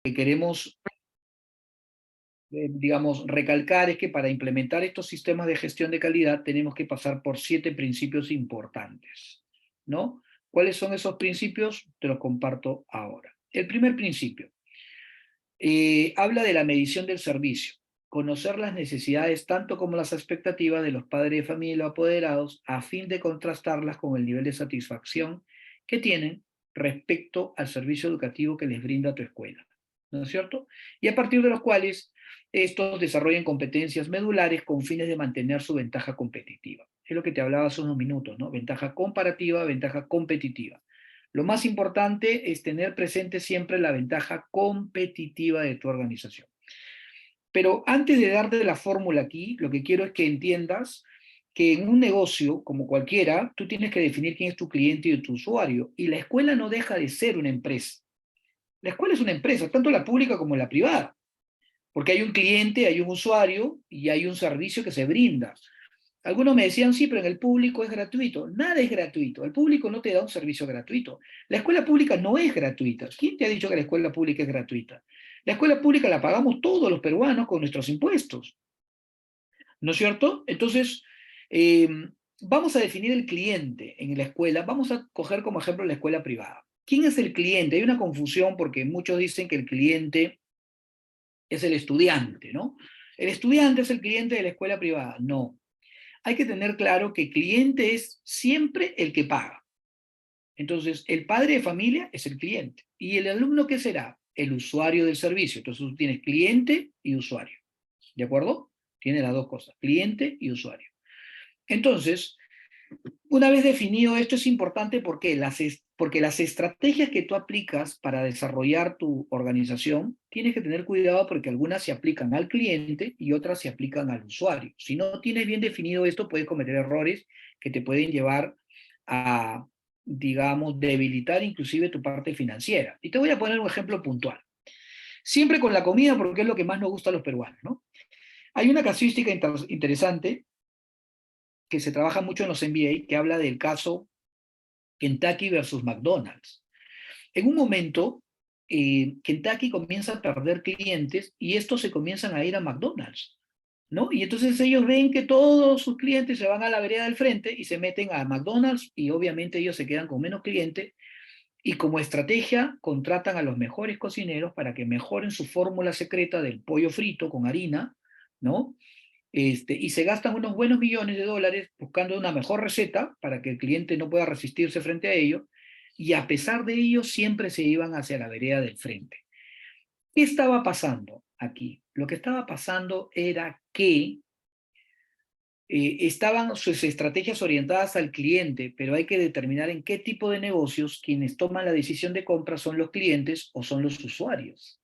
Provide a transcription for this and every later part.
que queremos, digamos, recalcar es que para implementar estos sistemas de gestión de calidad tenemos que pasar por 7 principios importantes, ¿no? ¿Cuáles son esos principios? Te los comparto ahora. El primer principio habla de la medición del servicio, conocer las necesidades tanto como las expectativas de los padres de familia y los apoderados a fin de contrastarlas con el nivel de satisfacción que tienen respecto al servicio educativo que les brinda tu escuela, ¿no es cierto? Y a partir de los cuales estos desarrollan competencias medulares con fines de mantener su ventaja competitiva. Es lo que te hablaba hace unos minutos, ¿no? Ventaja comparativa, ventaja competitiva. Lo más importante es tener presente siempre la ventaja competitiva de tu organización. Pero antes de darte la fórmula aquí, lo que quiero es que entiendas que en un negocio, como cualquiera, tú tienes que definir quién es tu cliente y tu usuario. Y la escuela no deja de ser una empresa. La escuela es una empresa, tanto la pública como la privada, porque hay un cliente, hay un usuario y hay un servicio que se brinda. Algunos me decían, sí, pero en el público es gratuito. Nada es gratuito. El público no te da un servicio gratuito. La escuela pública no es gratuita. ¿Quién te ha dicho que la escuela pública es gratuita? La escuela pública la pagamos todos los peruanos con nuestros impuestos, ¿no es cierto? Entonces, eh, vamos a definir el cliente en la escuela. Vamos a coger como ejemplo la escuela privada. ¿Quién es el cliente? Hay una confusión porque muchos dicen que el cliente es el estudiante, ¿no? El estudiante es el cliente de la escuela privada. No. Hay que tener claro que cliente es siempre el que paga. Entonces, el padre de familia es el cliente. ¿Y el alumno qué será? El usuario del servicio. Entonces, tú tienes cliente y usuario. ¿De acuerdo? Tiene las dos cosas, cliente y usuario. Entonces, una vez definido esto es importante porque porque las estrategias que tú aplicas para desarrollar tu organización, tienes que tener cuidado porque algunas se aplican al cliente y otras se aplican al usuario. Si no tienes bien definido esto, puedes cometer errores que te pueden llevar a, digamos, debilitar inclusive tu parte financiera. Y te voy a poner un ejemplo puntual. Siempre con la comida porque es lo que más nos gusta a los peruanos, ¿no? Hay una casuística interesante que se trabaja mucho en los MBA que habla del caso Kentucky versus McDonald's. En un momento, Kentucky comienza a perder clientes y estos se comienzan a ir a McDonald's, ¿no? Y entonces ellos ven que todos sus clientes se van a la vereda del frente y se meten a McDonald's y obviamente ellos se quedan con menos clientes y como estrategia contratan a los mejores cocineros para que mejoren su fórmula secreta del pollo frito con harina, ¿no? Y se gastan unos buenos millones de dólares buscando una mejor receta para que el cliente no pueda resistirse frente a ello, y a pesar de ello siempre se iban hacia la vereda del frente. ¿Qué estaba pasando aquí? Lo que estaba pasando era que estaban sus estrategias orientadas al cliente, pero hay que determinar en qué tipo de negocios quienes toman la decisión de compra son los clientes o son los usuarios.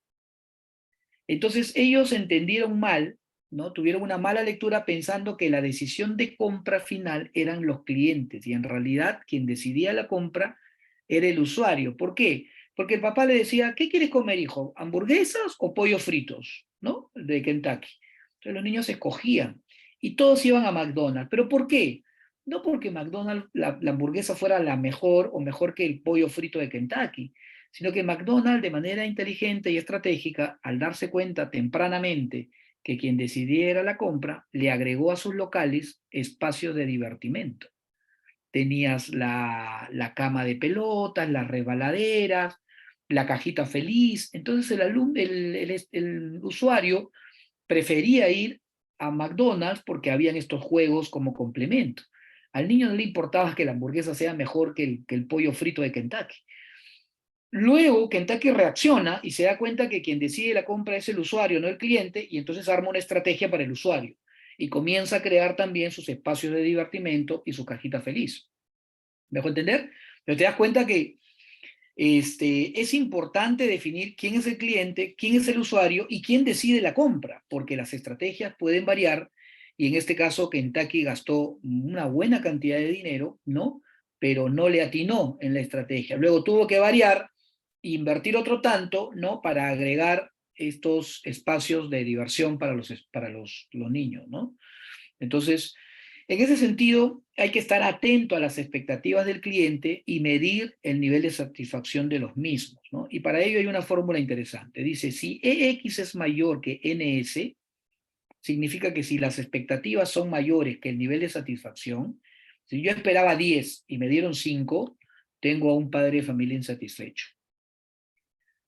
Entonces ellos entendieron mal, ¿no? Tuvieron una mala lectura pensando que la decisión de compra final eran los clientes y en realidad quien decidía la compra era el usuario. ¿Por qué? Porque el papá le decía, ¿qué quieres comer, hijo? ¿Hamburguesas o pollos fritos? ¿No? De Kentucky. Entonces los niños escogían y todos iban a McDonald's. ¿Pero por qué? No porque McDonald's, la hamburguesa fuera la mejor o mejor que el pollo frito de Kentucky, sino que McDonald's de manera inteligente y estratégica, al darse cuenta tempranamente que quien decidiera la compra, le agregó a sus locales espacios de divertimento. Tenías la cama de pelotas, las resbaladeras, la cajita feliz. Entonces el usuario prefería ir a McDonald's porque habían estos juegos como complemento. Al niño no le importaba que la hamburguesa sea mejor que el pollo frito de Kentucky. Luego Kentucky reacciona y se da cuenta que quien decide la compra es el usuario, no el cliente, y entonces arma una estrategia para el usuario y comienza a crear también sus espacios de divertimento y su cajita feliz. ¿Me dejo entender? Pero te das cuenta que es importante definir quién es el cliente, quién es el usuario y quién decide la compra, porque las estrategias pueden variar y en este caso Kentucky gastó una buena cantidad de dinero, ¿no? Pero no le atinó en la estrategia. Luego tuvo que variar, invertir otro tanto, ¿no? Para agregar estos espacios de diversión para los niños, ¿no? Entonces, En ese sentido, hay que estar atento a las expectativas del cliente y medir el nivel de satisfacción de los mismos, ¿no? Y para ello hay una fórmula interesante. Dice, si EX es mayor que NS, significa que si las expectativas son mayores que el nivel de satisfacción, si yo esperaba 10 y me dieron 5, tengo a un padre de familia insatisfecho.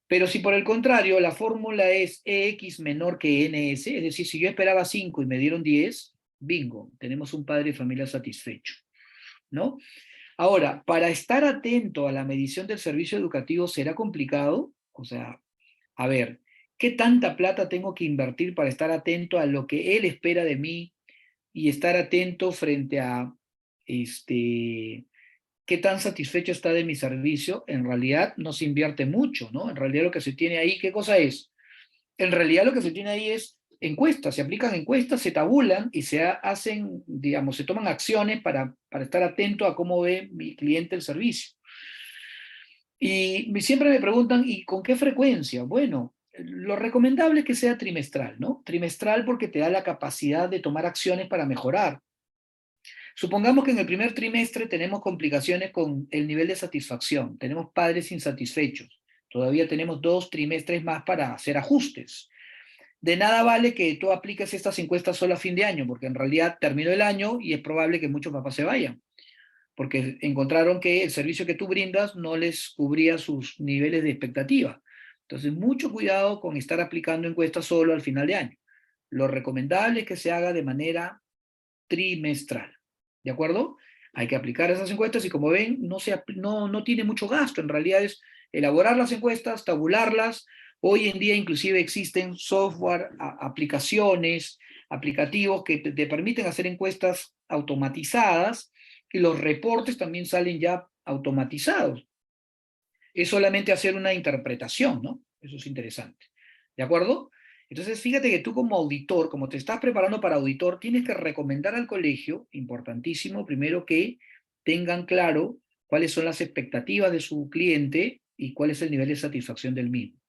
Pero si por el contrario la fórmula es EX menor que NS, es decir, si yo esperaba 5 y me dieron 10, bingo, tenemos un padre de familia satisfecho, ¿no? Ahora, para estar atento a la medición del servicio educativo, ¿será complicado? O sea, a ver, ¿qué tanta plata tengo que invertir para estar atento a lo que él espera de mí y estar atento frente a qué tan satisfecho está de mi servicio? En realidad no se invierte mucho, ¿no? En realidad lo que se tiene ahí, ¿qué cosa es? En realidad lo que se tiene ahí es encuestas, se aplican encuestas, se tabulan y se hacen, digamos, se toman acciones para estar atento a cómo ve mi cliente el servicio. Y siempre me preguntan, ¿y con qué frecuencia? Bueno, lo recomendable es que sea trimestral, ¿no? Trimestral porque te da la capacidad de tomar acciones para mejorar. Supongamos que en el primer trimestre tenemos complicaciones con el nivel de satisfacción, tenemos padres insatisfechos, todavía tenemos 2 trimestres más para hacer ajustes. De nada vale que tú apliques estas encuestas solo a fin de año, porque en realidad terminó el año y es probable que muchos papás se vayan, porque encontraron que el servicio que tú brindas no les cubría sus niveles de expectativa. Entonces, mucho cuidado con estar aplicando encuestas solo al final de año. Lo recomendable es que se haga de manera trimestral, ¿de acuerdo? Hay que aplicar esas encuestas y como ven, no tiene mucho gasto, en realidad es elaborar las encuestas, tabularlas. Hoy en día inclusive existen software, aplicaciones, aplicativos que te permiten hacer encuestas automatizadas y los reportes también salen ya automatizados. Es solamente hacer una interpretación, ¿no? Eso es interesante. ¿De acuerdo? Entonces, fíjate que tú como auditor, como te estás preparando para auditor, tienes que recomendar al colegio, importantísimo, primero que tengan claro cuáles son las expectativas de su cliente y cuál es el nivel de satisfacción del mismo.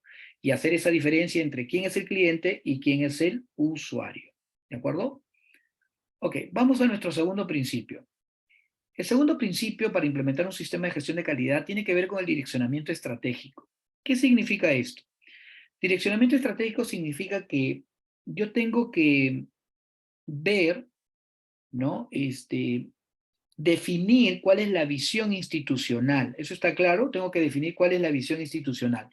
Y hacer esa diferencia entre quién es el cliente y quién es el usuario. ¿De acuerdo? Ok, vamos a nuestro segundo principio. El segundo principio para implementar un sistema de gestión de calidad tiene que ver con el direccionamiento estratégico. ¿Qué significa esto? Direccionamiento estratégico significa que yo tengo que ver, ¿no? Definir cuál es la visión institucional. ¿Eso está claro? Tengo que definir cuál es la visión institucional.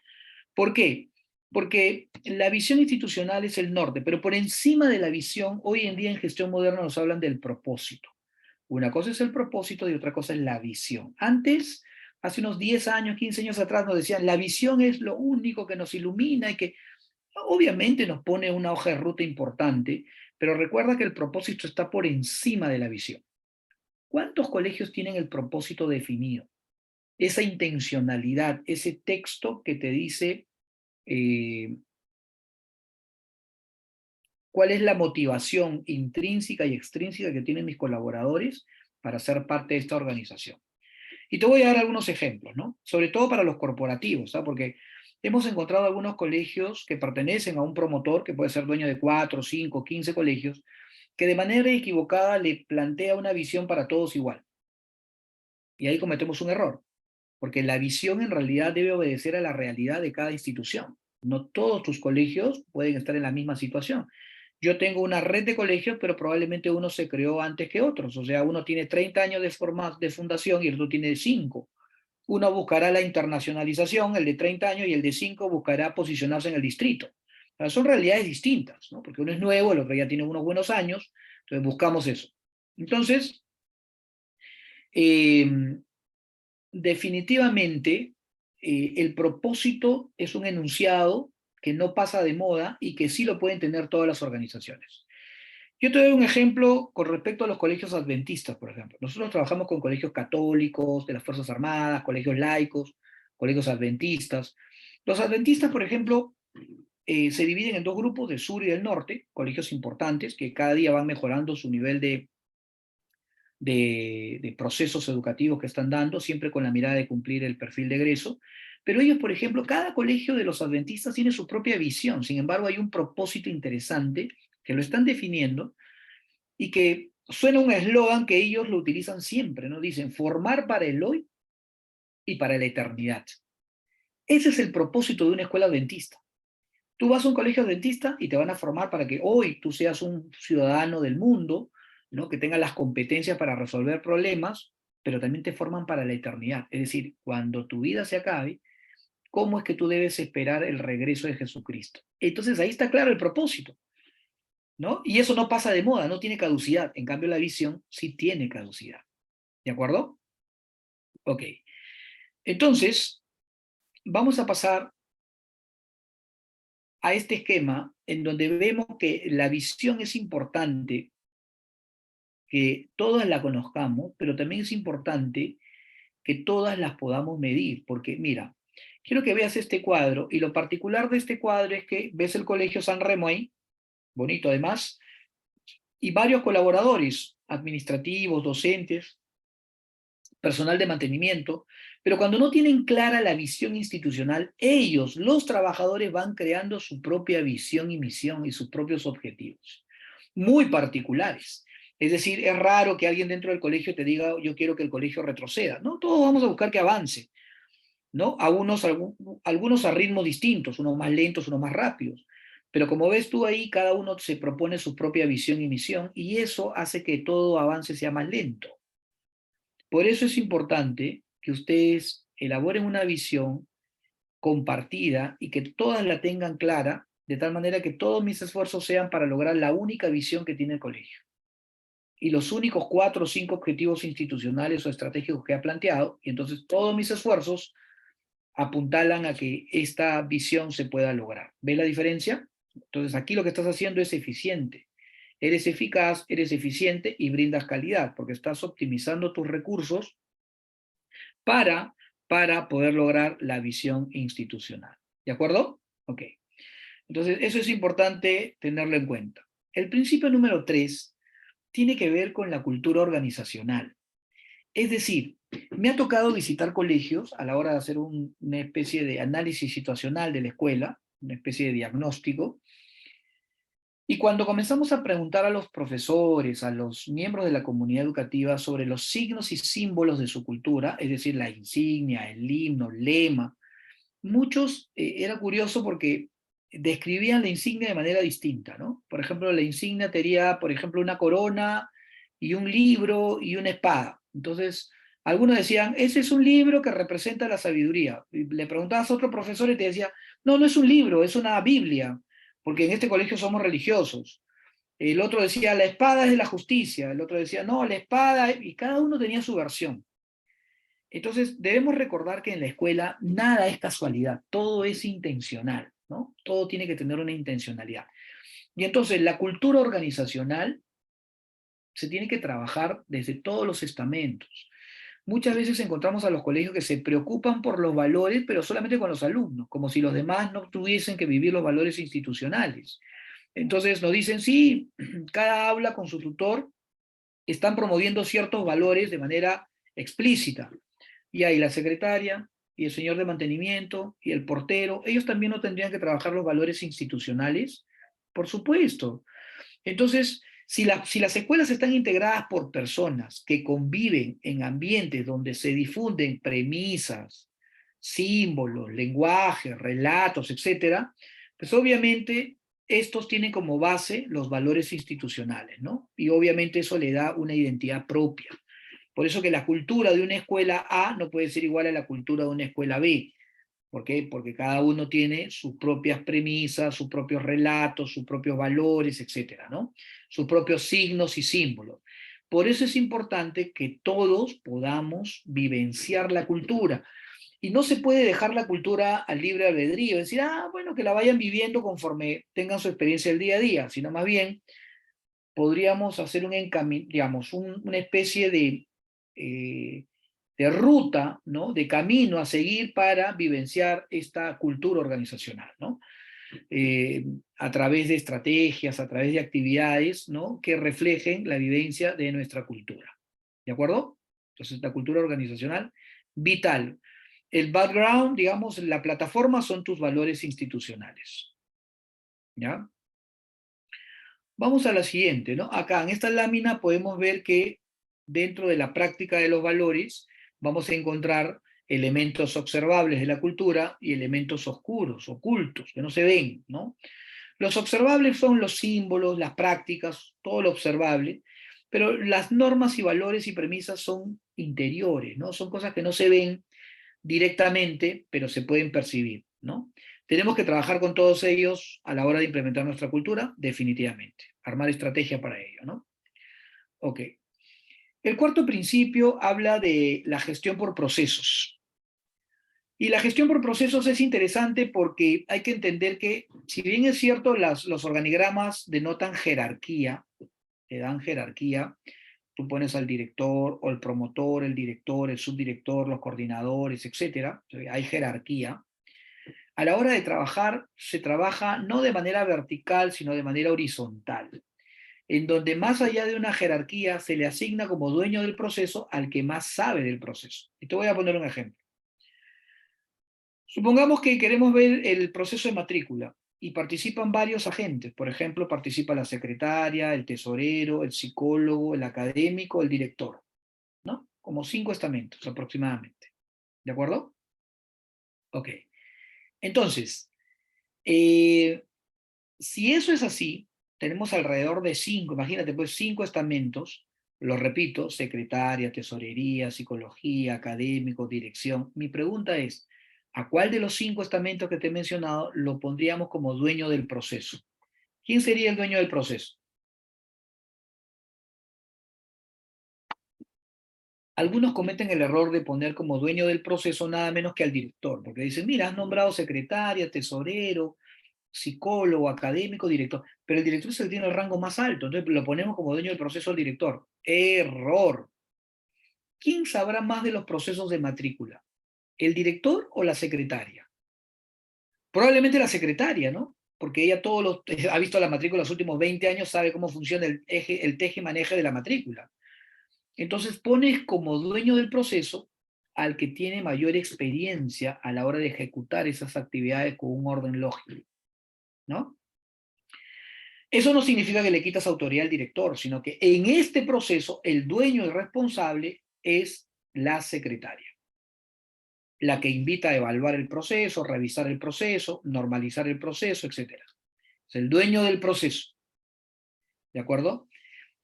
¿Por qué? Porque la visión institucional es el norte, pero por encima de la visión, hoy en día en gestión moderna nos hablan del propósito. Una cosa es el propósito y otra cosa es la visión. Antes, hace unos 10 años, 15 años atrás, nos decían, la visión es lo único que nos ilumina y que obviamente nos pone una hoja de ruta importante, pero recuerda que el propósito está por encima de la visión. ¿Cuántos colegios tienen el propósito definido? Esa intencionalidad, ese texto que te dice eh, cuál es la motivación intrínseca y extrínseca que tienen mis colaboradores para ser parte de esta organización. Y te voy a dar algunos ejemplos, ¿no? Sobre todo para los corporativos, ¿sabes? Porque hemos encontrado algunos colegios que pertenecen a un promotor que puede ser dueño de 4, 5, 15 colegios, que de manera equivocada le plantea una visión para todos igual. Y ahí cometemos un error, porque la visión en realidad debe obedecer a la realidad de cada institución. No todos tus colegios pueden estar en la misma situación. Yo tengo una red de colegios, pero probablemente uno se creó antes que otros. O sea, uno tiene 30 años de fundación y el otro tiene 5. Uno buscará la internacionalización, el de 30 años, y el de 5 buscará posicionarse en el distrito. Son realidades distintas, ¿no? Porque uno es nuevo, el otro ya tiene unos buenos años, entonces buscamos eso. Entonces, eh, definitivamente, el propósito es un enunciado que no pasa de moda y que sí lo pueden tener todas las organizaciones. Yo te doy un ejemplo con respecto a los colegios adventistas, por ejemplo. Nosotros trabajamos con colegios católicos, de las Fuerzas Armadas, colegios laicos, colegios adventistas. Los adventistas, por ejemplo, se dividen en dos grupos, del sur y del norte, colegios importantes que cada día van mejorando su nivel de procesos educativos que están dando, siempre con la mirada de cumplir el perfil de egreso. Pero ellos, por ejemplo, cada colegio de los adventistas tiene su propia visión. Sin embargo, hay un propósito interesante que lo están definiendo y que suena un eslogan que ellos lo utilizan siempre, ¿no? Dicen, formar para el hoy y para la eternidad. Ese es el propósito de una escuela adventista. Tú vas a un colegio adventista y te van a formar para que hoy tú seas un ciudadano del mundo, ¿no? Que tenga las competencias para resolver problemas, pero también te forman para la eternidad. Es decir, cuando tu vida se acabe, ¿cómo es que tú debes esperar el regreso de Jesucristo? Entonces ahí está claro el propósito, ¿no? Y eso no pasa de moda, no tiene caducidad. En cambio, la visión sí tiene caducidad. ¿De acuerdo? Ok. Entonces, vamos a pasar a este esquema en donde vemos que la visión es importante, que todas la conozcamos, pero también es importante que todas las podamos medir, porque mira, quiero que veas este cuadro, y lo particular de este cuadro es que ves el Colegio San Remo ahí, bonito además, y varios colaboradores administrativos, docentes, personal de mantenimiento, pero cuando no tienen clara la visión institucional, ellos, los trabajadores, van creando su propia visión y misión y sus propios objetivos, muy particulares. Es decir, es raro que alguien dentro del colegio te diga, yo quiero que el colegio retroceda, ¿no? Todos vamos a buscar que avance, ¿no? Algunos a ritmos distintos, unos más lentos, unos más rápidos. Pero como ves tú ahí, cada uno se propone su propia visión y misión, y eso hace que todo avance sea más lento. Por eso es importante que ustedes elaboren una visión compartida y que todas la tengan clara, de tal manera que todos mis esfuerzos sean para lograr la única visión que tiene el colegio. Y los únicos 4 o 5 objetivos institucionales o estratégicos que ha planteado, y entonces todos mis esfuerzos apuntalan a que esta visión se pueda lograr. ¿Ves la diferencia? Entonces aquí lo que estás haciendo es eficiente. Eres eficaz, eres eficiente y brindas calidad, porque estás optimizando tus recursos para, para poder lograr la visión institucional. ¿De acuerdo? Ok. Entonces, eso es importante tenerlo en cuenta. El principio número 3 tiene que ver con la cultura organizacional. Es decir, me ha tocado visitar colegios a la hora de hacer una especie de análisis situacional de la escuela, una especie de diagnóstico, y cuando comenzamos a preguntar a los profesores, a los miembros de la comunidad educativa sobre los signos y símbolos de su cultura, es decir, la insignia, el himno, el lema, muchos, era curioso porque describían la insignia de manera distinta, ¿no? Por ejemplo, la insignia tenía, por ejemplo, una corona y un libro y una espada. Entonces, algunos decían, ese es un libro que representa la sabiduría. Y le preguntabas a otro profesor y te decía, no, no es un libro, es una Biblia, porque en este colegio somos religiosos. El otro decía, la espada es de la justicia. El otro decía, no, la espada, y cada uno tenía su versión. Entonces, debemos recordar que en la escuela nada es casualidad, todo es intencional, ¿no? Todo tiene que tener una intencionalidad. Y entonces, la cultura organizacional se tiene que trabajar desde todos los estamentos. Muchas veces encontramos a los colegios que se preocupan por los valores, pero solamente con los alumnos, como si los demás no tuviesen que vivir los valores institucionales. Entonces nos dicen, sí, cada aula con su tutor están promoviendo ciertos valores de manera explícita. Y ahí la secretaria, y el señor de mantenimiento, y el portero, ellos también no tendrían que trabajar los valores institucionales, por supuesto. Entonces, si las escuelas están integradas por personas que conviven en ambientes donde se difunden premisas, símbolos, lenguajes, relatos, etcétera, pues obviamente estos tienen como base los valores institucionales, ¿no? Y obviamente eso le da una identidad propia. Por eso que la cultura de una escuela A no puede ser igual a la cultura de una escuela B. ¿Por qué? Porque cada uno tiene sus propias premisas, sus propios relatos, sus propios valores, etcétera, ¿no? Sus propios signos y símbolos. Por eso es importante que todos podamos vivenciar la cultura. Y no se puede dejar la cultura al libre albedrío, decir, ah, bueno, que la vayan viviendo conforme tengan su experiencia el día a día, sino más bien podríamos hacer digamos, una especie eh, de ruta, ¿no? De camino a seguir para vivenciar esta cultura organizacional, ¿no? A través de estrategias, a través de actividades, ¿no? Que reflejen la vivencia de nuestra cultura. ¿De acuerdo? Entonces, la cultura organizacional, vital. El background, digamos, la plataforma son tus valores institucionales. ¿Ya? Vamos a la siguiente, ¿no? Acá en esta lámina podemos ver que dentro de la práctica de los valores vamos a encontrar elementos observables de la cultura y elementos oscuros, ocultos, que no se ven, ¿no? Los observables son los símbolos, las prácticas, todo lo observable, pero las normas y valores y premisas son interiores, ¿no? Son cosas que no se ven directamente, pero se pueden percibir, ¿no? Tenemos que trabajar con todos ellos a la hora de implementar nuestra cultura, definitivamente. Armar estrategia para ello, ¿no? Ok. El cuarto principio habla de la gestión por procesos. Y la gestión por procesos es interesante porque hay que entender que, si bien es cierto, los organigramas denotan jerarquía, te dan jerarquía, tú pones al director o el promotor, el director, el subdirector, los coordinadores, etcétera, hay jerarquía. A la hora de trabajar, se trabaja no de manera vertical, sino de manera horizontal, en donde más allá de una jerarquía se le asigna como dueño del proceso al que más sabe del proceso. Y te voy a poner un ejemplo. Supongamos que queremos ver el proceso de matrícula y participan varios agentes. Por ejemplo, participa la secretaria, el tesorero, el psicólogo, el académico, el director, ¿no? Como 5 estamentos aproximadamente. ¿De acuerdo? Ok. Entonces, eh, si eso es así, tenemos alrededor de 5, imagínate, pues 5 estamentos, lo repito, secretaria, tesorería, psicología, académico, dirección. Mi pregunta es, ¿a cuál de los 5 estamentos que te he mencionado lo pondríamos como dueño del proceso? ¿Quién sería el dueño del proceso? Algunos cometen el error de poner como dueño del proceso nada menos que al director, porque dicen, mira, has nombrado secretaria, tesorero, psicólogo, académico, director, pero el director es el que tiene el rango más alto, entonces lo ponemos como dueño del proceso al director. Error. ¿Quién sabrá más de los procesos de matrícula? ¿El director o la secretaria? Probablemente la secretaria, ¿no? Porque ella ha visto la matrícula los últimos 20 años, sabe cómo funciona el teje y maneje de la matrícula. Entonces pones como dueño del proceso al que tiene mayor experiencia a la hora de ejecutar esas actividades con un orden lógico, ¿no? Eso no significa que le quitas autoridad al director, sino que en este proceso el dueño y responsable es la secretaria, la que invita a evaluar el proceso, revisar el proceso, normalizar el proceso, etc. Es el dueño del proceso, ¿de acuerdo?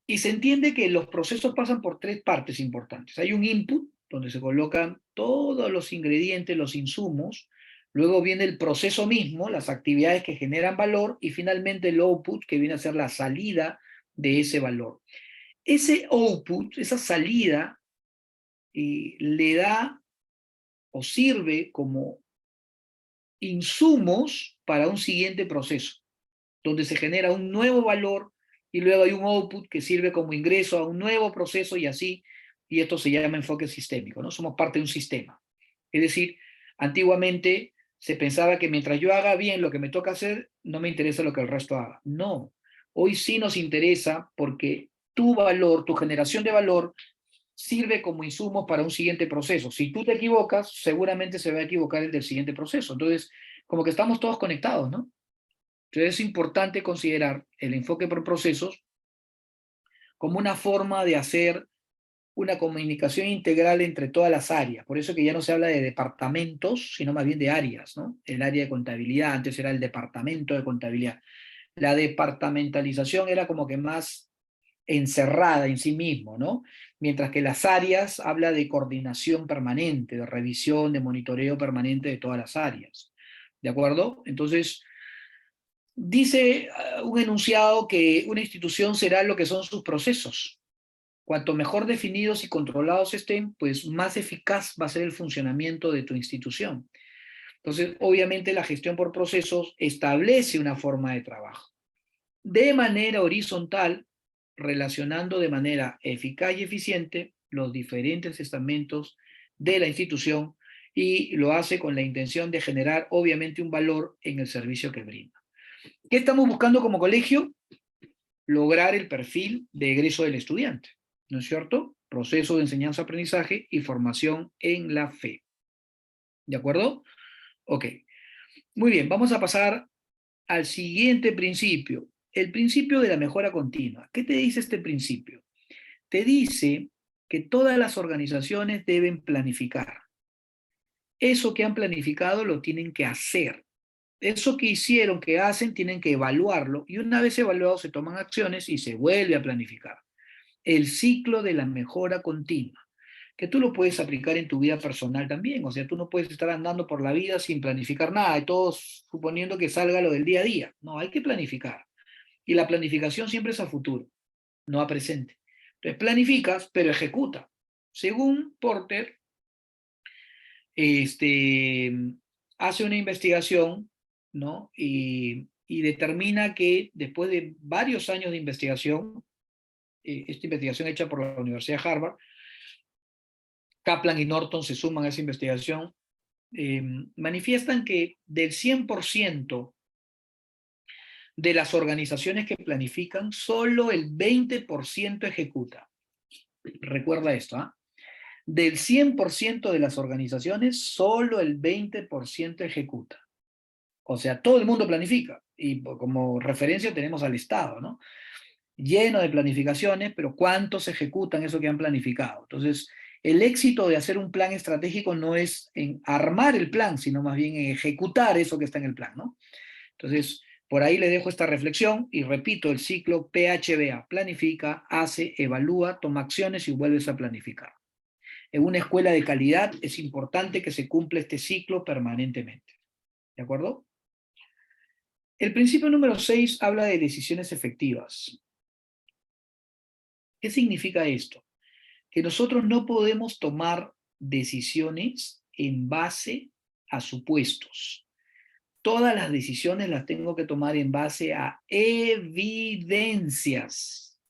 Y se entiende que los procesos pasan por 3 partes importantes. Hay un input, donde se colocan todos los ingredientes, los insumos, luego viene el proceso mismo, las actividades que generan valor, y finalmente el output, que viene a ser la salida de ese valor. Ese output, esa salida, le da o sirve como insumos para un siguiente proceso, donde se genera un nuevo valor y luego hay un output que sirve como ingreso a un nuevo proceso y así, y esto se llama enfoque sistémico, ¿no? Somos parte de un sistema. Es decir, antiguamente se pensaba que mientras yo haga bien lo que me toca hacer, no me interesa lo que el resto haga. No, hoy sí nos interesa porque tu valor, tu generación de valor, sirve como insumo para un siguiente proceso. Si tú te equivocas, seguramente se va a equivocar el del siguiente proceso. Entonces, como que estamos todos conectados, ¿no? Entonces es importante considerar el enfoque por procesos como una forma de hacer una comunicación integral entre todas las áreas. Por eso que ya no se habla de departamentos, sino más bien de áreas, ¿no? El área de contabilidad, antes era el departamento de contabilidad. La departamentalización era como que más encerrada en sí mismo, ¿no? Mientras que las áreas habla de coordinación permanente, de revisión, de monitoreo permanente de todas las áreas. ¿De acuerdo? Entonces, dice un enunciado que una institución será lo que son sus procesos. Cuanto mejor definidos y controlados estén, pues más eficaz va a ser el funcionamiento de tu institución. Entonces, obviamente la gestión por procesos establece una forma de trabajo de manera horizontal, relacionando de manera eficaz y eficiente los diferentes estamentos de la institución, y lo hace con la intención de generar obviamente un valor en el servicio que brinda. ¿Qué estamos buscando como colegio? Lograr el perfil de egreso del estudiante, ¿no es cierto? Proceso de enseñanza-aprendizaje y formación en la fe. ¿De acuerdo? Ok. Muy bien, vamos a pasar al siguiente principio. el principio de la mejora continua. ¿Qué te dice este principio? Te dice que todas las organizaciones deben planificar. Eso que han planificado lo tienen que hacer. Eso que hicieron, que hacen, tienen que evaluarlo y una vez evaluado se toman acciones y se vuelve a planificar. El ciclo de la mejora continua, que tú lo puedes aplicar en tu vida personal también. O sea, tú no puedes estar andando por la vida sin planificar nada y todos suponiendo que salga lo del día a día. No, hay que planificar. Y la planificación siempre es a futuro, no a presente. Entonces planificas, pero ejecuta. Según Porter, este, hace una investigación, ¿no? Y determina que después de varios años de investigación, esta investigación hecha por la Universidad de Harvard, Kaplan y Norton se suman a esa investigación, manifiestan que del 100% de las organizaciones que planifican, solo el 20% ejecuta. Recuerda esto, ¿ah? Del 100% de las organizaciones, solo el 20% ejecuta. O sea, todo el mundo planifica. Y como referencia tenemos al Estado, ¿no? Lleno de planificaciones, pero ¿cuántos ejecutan eso que han planificado? Entonces, el éxito de hacer un plan estratégico no es en armar el plan, sino más bien en ejecutar eso que está en el plan, ¿no? Entonces, por ahí le dejo esta reflexión y repito el ciclo PHBA: planifica, hace, evalúa, toma acciones y vuelves a planificar. En una escuela de calidad es importante que se cumpla este ciclo permanentemente. ¿De acuerdo? El principio número 6 habla de decisiones efectivas. ¿Qué significa esto? Que nosotros no podemos tomar decisiones en base a supuestos. Todas las decisiones las tengo que tomar en base a evidencias,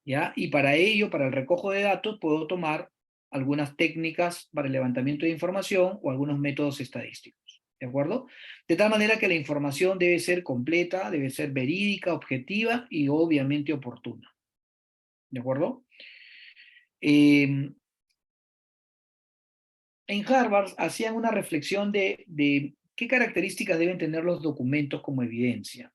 ¿ya? Y para ello, para el recojo de datos, puedo tomar algunas técnicas para el levantamiento de información o algunos métodos estadísticos, ¿de acuerdo? De tal manera que la información debe ser completa, debe ser verídica, objetiva y obviamente oportuna, ¿de acuerdo? En Harvard hacían una reflexión de qué características deben tener los documentos como evidencia.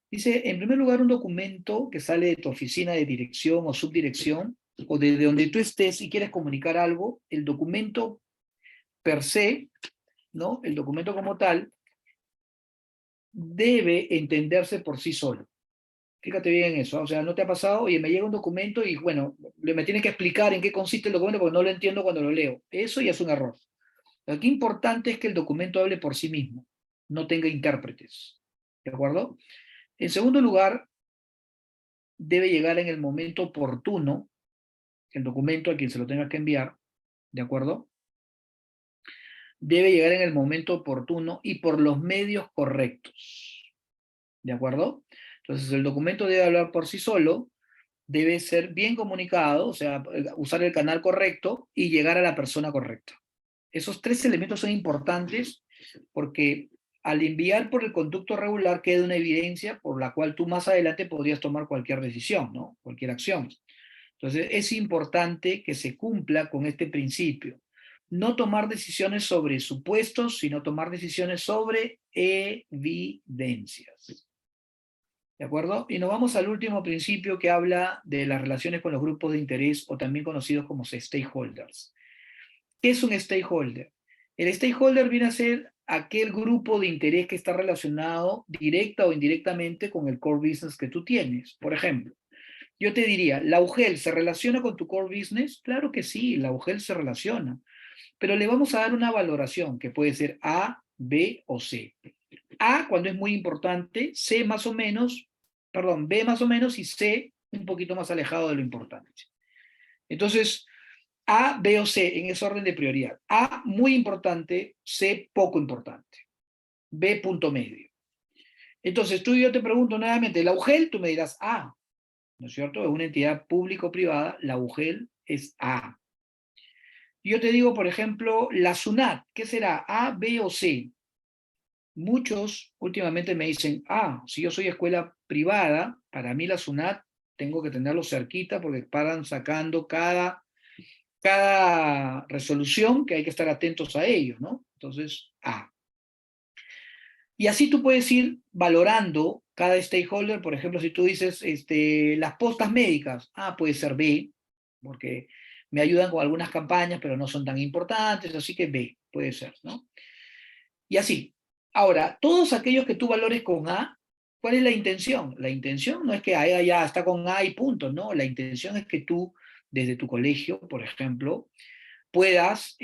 Dice, en primer lugar, un documento que sale de tu oficina de dirección o subdirección, o desde donde tú estés y quieres comunicar algo, el documento per se, ¿no? El documento como tal, debe entenderse por sí solo. Fíjate bien en eso, o sea, ¿no te ha pasado? Oye, me llega un documento y bueno, me tiene que explicar en qué consiste el documento porque no lo entiendo cuando lo leo. Eso ya es un error. Aquí importante es que el documento hable por sí mismo, no tenga intérpretes. ¿De acuerdo? En segundo lugar, debe llegar en el momento oportuno el documento a quien se lo tenga que enviar, ¿de acuerdo? Debe llegar en el momento oportuno y por los medios correctos, ¿de acuerdo? Entonces el documento debe hablar por sí solo, debe ser bien comunicado, o sea, usar el canal correcto y llegar a la persona correcta. Esos tres elementos son importantes porque al enviar por el conducto regular queda una evidencia por la cual tú más adelante podrías tomar cualquier decisión, ¿no? Cualquier acción. Entonces es importante que se cumpla con este principio. No tomar decisiones sobre supuestos, sino tomar decisiones sobre evidencias. ¿De acuerdo? Y nos vamos al último principio que habla de las relaciones con los grupos de interés o también conocidos como stakeholders. ¿Qué es un stakeholder? El stakeholder viene a ser aquel grupo de interés que está relacionado directa o indirectamente con el core business que tú tienes. Por ejemplo, yo te diría, ¿la UGEL se relaciona con tu core business? Claro que sí, la UGEL se relaciona, pero le vamos a dar una valoración que puede ser A, B o C. A cuando es muy importante, C más o menos, perdón, B más o menos y C un poquito más alejado de lo importante. Entonces, A, B o C en ese orden de prioridad. A muy importante, C poco importante, B punto medio. Entonces tú y yo te pregunto nuevamente, ¿la UGEL? Tú me dirás A, ¿no es cierto? Es una entidad público-privada, la UGEL es A. Yo te digo, por ejemplo, la SUNAT, ¿qué será? ¿A, B o C? Muchos últimamente me dicen, si yo soy escuela privada, para mí la SUNAT tengo que tenerlo cerquita porque paran sacando cada resolución que hay que estar atentos a ello, ¿no? Entonces, A. Y así tú puedes ir valorando cada stakeholder. Por ejemplo, si tú dices las postas médicas, puede ser B, porque me ayudan con algunas campañas, pero no son tan importantes, así que B, puede ser, ¿no? Y así. Ahora, todos aquellos que tú valores con A, ¿cuál es la intención? La intención no es que ya está con A y punto, no. La intención es que tú, desde tu colegio, por ejemplo, puedas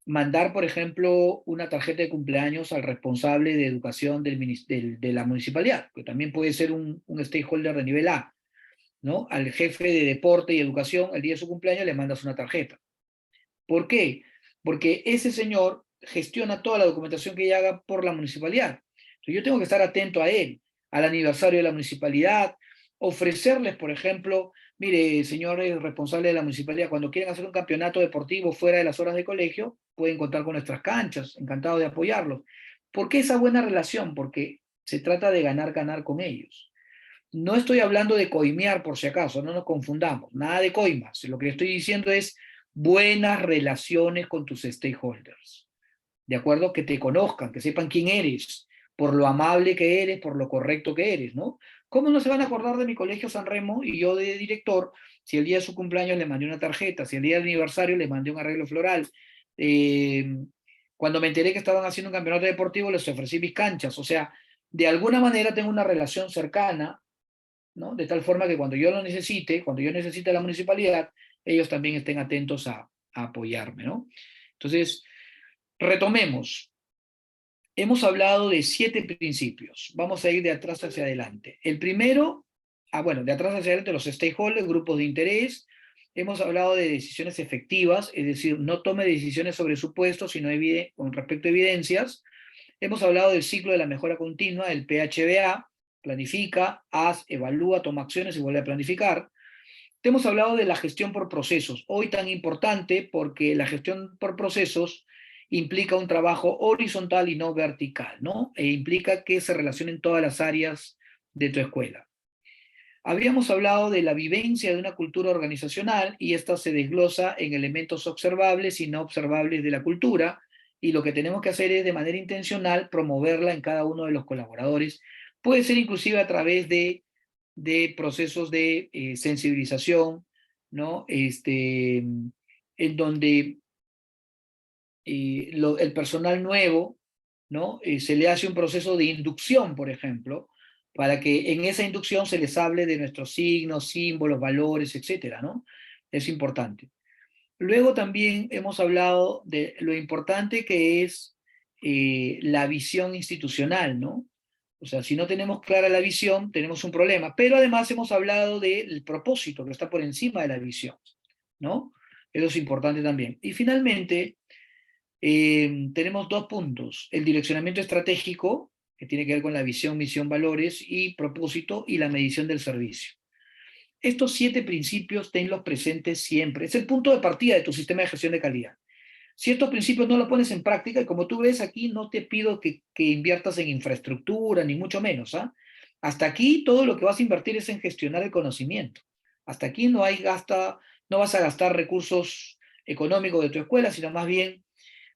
mandar, por ejemplo, una tarjeta de cumpleaños al responsable de educación de la municipalidad, que también puede ser un stakeholder de nivel A, ¿no? Al jefe de deporte y educación, el día de su cumpleaños le mandas una tarjeta. ¿Por qué? Porque ese señor gestiona toda la documentación que ella haga por la municipalidad. Entonces yo tengo que estar atento a él, al aniversario de la municipalidad, ofrecerles, por ejemplo, mire, señores responsables de la municipalidad, cuando quieran hacer un campeonato deportivo fuera de las horas de colegio, pueden contar con nuestras canchas, encantado de apoyarlos. ¿Por qué esa buena relación? Porque se trata de ganar con ellos. No estoy hablando de coimear por si acaso, no nos confundamos, nada de coimas. Lo que estoy diciendo es buenas relaciones con tus stakeholders, ¿de acuerdo? Que te conozcan, que sepan quién eres, por lo amable que eres, por lo correcto que eres, ¿no? ¿Cómo no se van a acordar de mi colegio San Remo y yo de director si el día de su cumpleaños le mandé una tarjeta, si el día del aniversario le mandé un arreglo floral? Eh, Cuando me enteré que estaban haciendo un campeonato deportivo les ofrecí mis canchas, o sea, de alguna manera tengo una relación cercana, ¿no? De tal forma que cuando yo lo necesite, cuando yo necesite la municipalidad, ellos también estén atentos a apoyarme, ¿no? Entonces, retomemos. Hemos hablado de 7 principios. Vamos a ir de atrás hacia adelante. El primero, bueno, de atrás hacia adelante, los stakeholders, grupos de interés. Hemos hablado de decisiones efectivas, es decir, no tome decisiones sobre supuestos, sino con respecto a evidencias. Hemos hablado del ciclo de la mejora continua, el PHBA, planifica, haz, evalúa, toma acciones y vuelve a planificar. Te hemos hablado de la gestión por procesos, hoy tan importante porque la gestión por procesos implica un trabajo horizontal y no vertical, ¿no? E implica que se relacionen todas las áreas de tu escuela. Habíamos hablado de la vivencia de una cultura organizacional y esta se desglosa en elementos observables y no observables de la cultura, y lo que tenemos que hacer es de manera intencional promoverla en cada uno de los colaboradores. Puede ser inclusive a través de procesos de sensibilización, ¿no? En donde el personal nuevo, ¿no? Se le hace un proceso de inducción, por ejemplo, para que en esa inducción se les hable de nuestros signos, símbolos, valores, etcétera, ¿no? Es importante. Luego también hemos hablado de lo importante que es la visión institucional, ¿no? O sea, si no tenemos clara la visión, tenemos un problema. Pero además hemos hablado del propósito que está por encima de la visión, ¿no? Eso es importante también. Y finalmente, tenemos 2 puntos. El direccionamiento estratégico, que tiene que ver con la visión, misión, valores y propósito, y la medición del servicio. Estos 7 principios tenlos presentes siempre. Es el punto de partida de tu sistema de gestión de calidad. Si estos principios no los pones en práctica, y como tú ves aquí, no te pido que inviertas en infraestructura, ni mucho menos. Hasta aquí todo lo que vas a invertir es en gestionar el conocimiento. Hasta aquí no vas a gastar recursos económicos de tu escuela, sino más bien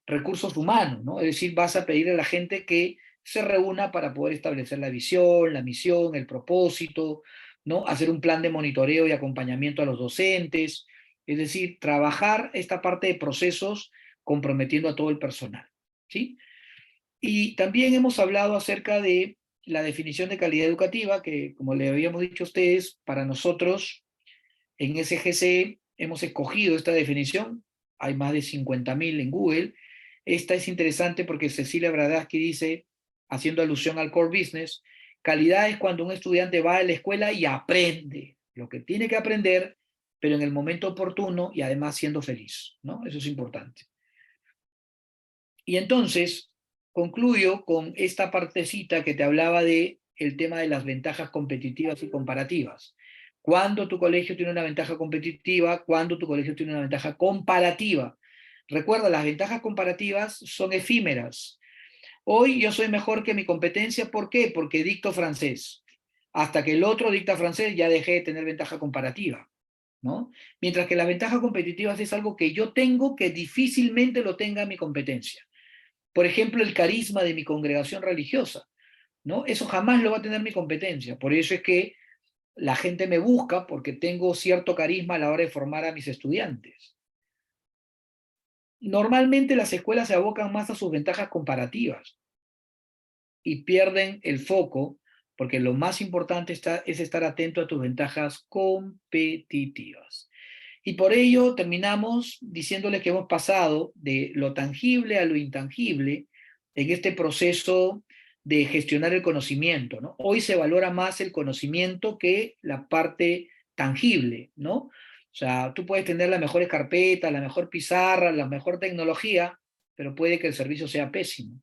recursos humanos, ¿no? Es decir, vas a pedir a la gente que se reúna para poder establecer la visión, la misión, el propósito, ¿no? Hacer un plan de monitoreo y acompañamiento a los docentes, es decir, trabajar esta parte de procesos comprometiendo a todo el personal, ¿sí? Y también hemos hablado acerca de la definición de calidad educativa, que como le habíamos dicho a ustedes, para nosotros en SGC hemos escogido esta definición, hay más de 50.000 en Google. Esta es interesante porque Cecilia Bradaski dice, haciendo alusión al core business, calidad es cuando un estudiante va a la escuela y aprende lo que tiene que aprender, pero en el momento oportuno y además siendo feliz, ¿no? Eso es importante. Y entonces, concluyo con esta partecita que te hablaba de el tema de las ventajas competitivas y comparativas. Cuando tu colegio tiene una ventaja competitiva, cuando tu colegio tiene una ventaja comparativa. Recuerda, las ventajas comparativas son efímeras. Hoy yo soy mejor que mi competencia, ¿por qué? Porque dicto francés. Hasta que el otro dicta francés ya dejé de tener ventaja comparativa, ¿no? Mientras que las ventajas competitivas es algo que yo tengo que difícilmente lo tenga mi competencia. Por ejemplo, el carisma de mi congregación religiosa, ¿no? Eso jamás lo va a tener mi competencia. Por eso es que la gente me busca, porque tengo cierto carisma a la hora de formar a mis estudiantes. Normalmente las escuelas se abocan más a sus ventajas comparativas y pierden el foco, porque lo más importante es estar atento a tus ventajas competitivas. Y por ello terminamos diciéndoles que hemos pasado de lo tangible a lo intangible en este proceso de gestionar el conocimiento, ¿no? Hoy se valora más el conocimiento que la parte tangible, ¿no? O sea, tú puedes tener las mejores carpetas, la mejor pizarra, la mejor tecnología, pero puede que el servicio sea pésimo.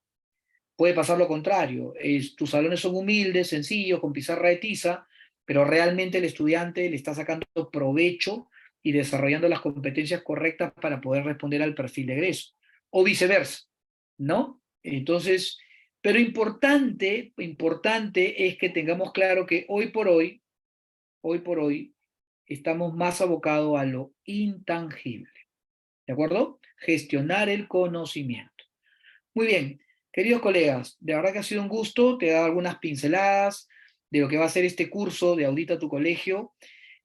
Puede pasar lo contrario, tus salones son humildes, sencillos, con pizarra de tiza, pero realmente el estudiante le está sacando provecho y desarrollando las competencias correctas para poder responder al perfil de egreso, o viceversa, ¿no? Entonces, pero importante es que tengamos claro que hoy por hoy, estamos más abocados a lo intangible, ¿de acuerdo? Gestionar el conocimiento. Muy bien, queridos colegas, de verdad que ha sido un gusto, te he dado algunas pinceladas de lo que va a ser este curso de Audita tu Colegio.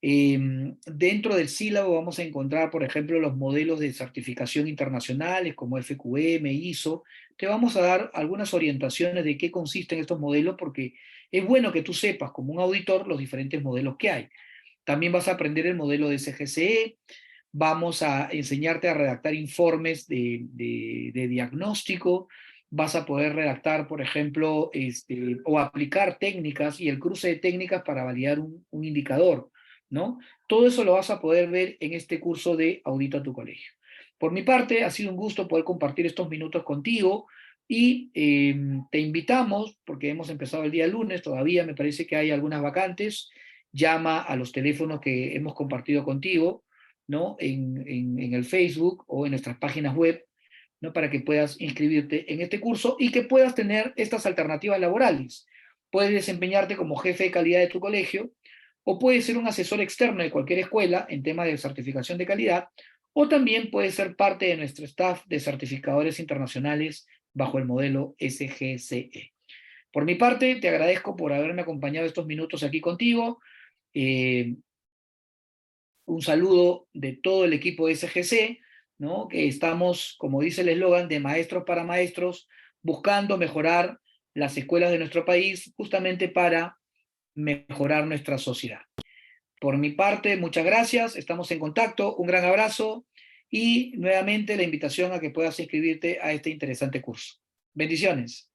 Dentro del sílabo vamos a encontrar, por ejemplo, los modelos de certificación internacionales como FQM, ISO. Te vamos a dar algunas orientaciones de qué consisten estos modelos, porque es bueno que tú sepas como un auditor los diferentes modelos que hay. También vas a aprender el modelo de SGCE, vamos a enseñarte a redactar informes de diagnóstico, vas a poder redactar, por ejemplo, o aplicar técnicas y el cruce de técnicas para validar un indicador, ¿no? Todo eso lo vas a poder ver en este curso de Audita tu Colegio. Por mi parte, ha sido un gusto poder compartir estos minutos contigo y te invitamos, porque hemos empezado el día lunes, todavía me parece que hay algunas vacantes, llama a los teléfonos que hemos compartido contigo, ¿no? En el Facebook o en nuestras páginas web, ¿no? Para que puedas inscribirte en este curso y que puedas tener estas alternativas laborales. Puedes desempeñarte como jefe de calidad de tu colegio, o puedes ser un asesor externo de cualquier escuela en temas de certificación de calidad, o también puedes ser parte de nuestro staff de certificadores internacionales bajo el modelo SGCE. Por mi parte, te agradezco por haberme acompañado estos minutos aquí contigo. Eh, un saludo de todo el equipo de SGC, ¿no? Que estamos, como dice el eslogan, de maestros para maestros, buscando mejorar las escuelas de nuestro país justamente para mejorar nuestra sociedad. Por mi parte, muchas gracias, estamos en contacto, un gran abrazo y nuevamente la invitación a que puedas inscribirte a este interesante curso. Bendiciones.